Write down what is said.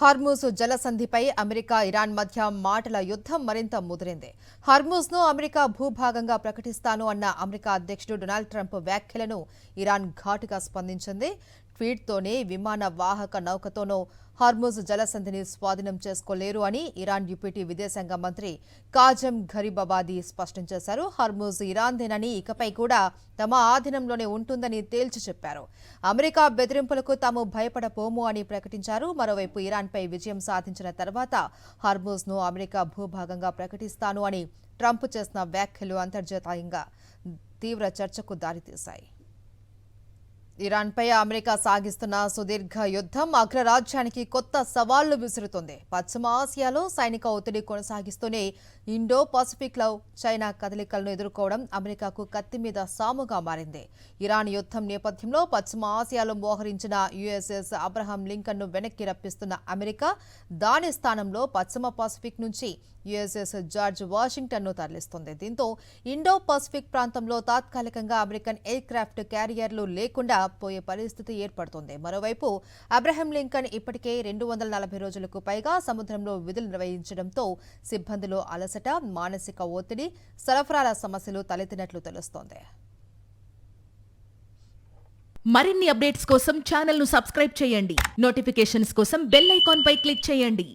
Hormuz జలసంధిపై America Iran మధ్య మాటల యుద్ధం మరింత ముదిరింది. హార్మూజ్ను అమెరికా భూభాగంగా ప్రకటిస్తాను అన్న అమెరికా అధ్యక్షుడు డొనాల్డ్ ట్రంప్ వ్యాఖ్యలను ఇరాన్ ఘాటుగా స్పందించింది. ట్వీట్తోనే విమాన వాహక నౌకతోనో హార్మూజ్ జలసంధిని స్వాధీనం చేసుకోలేరు అని ఇరాన్ డిప్యూటీ విదేశాంగ మంత్రి కాజం ఘరీబాబాదీ స్పష్టం చేశారు. హార్మూజ్ ఇరాన్దేనని, ఇకపై కూడా తమ ఆధీనంలోనే ఉంటుందని తేల్చి చెప్పారు. అమెరికా బెదిరింపులకు తాము భయపడపోము అని ప్రకటించారు. మరోవైపు ఇరాన్పై విజయం సాధించిన తర్వాత హార్మూజ్ను అమెరికా భూభాగంగా ప్రకటిస్తాను అని ట్రంప్ చేసిన వ్యాఖ్యలు అంతర్జాతీయంగా తీవ్ర చర్చకు దారితీశాయి. ఇరాన్పై అమెరికా సాగిస్తున్న సుదీర్ఘ యుద్ధం అగ్రరాజ్యానికి కొత్త సవాళ్లు విసురుతోంది. పశ్చిమ ఆసియాలో సైనిక ఒత్తిడి కొనసాగిస్తూనే ఇండో పసిఫిక్లో చైనా కదలికలను ఎదుర్కోవడం అమెరికాకు కత్తి మీద సాముగా మారింది. ఇరాన్ యుద్ధం నేపథ్యంలో పశ్చిమ ఆసియాలో మోహరించిన యుఎస్ఎస్ అబ్రహం లింకన్ను వెనక్కి రప్పిస్తున్న అమెరికా దాని స్థానంలో పశ్చిమ పసిఫిక్ నుంచి యుఎస్ఎస్ జార్జ్ వాషింగ్టన్ను తరలిస్తుంది. దీంతో ఇండో పసిఫిక్ ప్రాంతంలో తాత్కాలికంగా అమెరికన్ ఎయిర్ క్రాఫ్ట్ క్యారియర్లు లేకుండా పోయే పరిస్థితి ఏర్పడుతోంది. మరోవైపు అబ్రహం లింకన్ ఇప్పటికే 240 రోజులకు పైగా సముద్రంలో విధులు నిర్వహించడంతో సిబ్బందిలో అలసట, మానసిక ఒత్తిడి, సరఫరాల సమస్యలు తలెత్తినట్లు తెలుస్తోంది. మరిన్ని అప్డేట్స్ కోసం ఛానల్ ను సబ్స్క్రైబ్ చేయండి. నోటిఫికేషన్స్ కోసం బెల్ ఐకాన్ పై క్లిక్ చేయండి.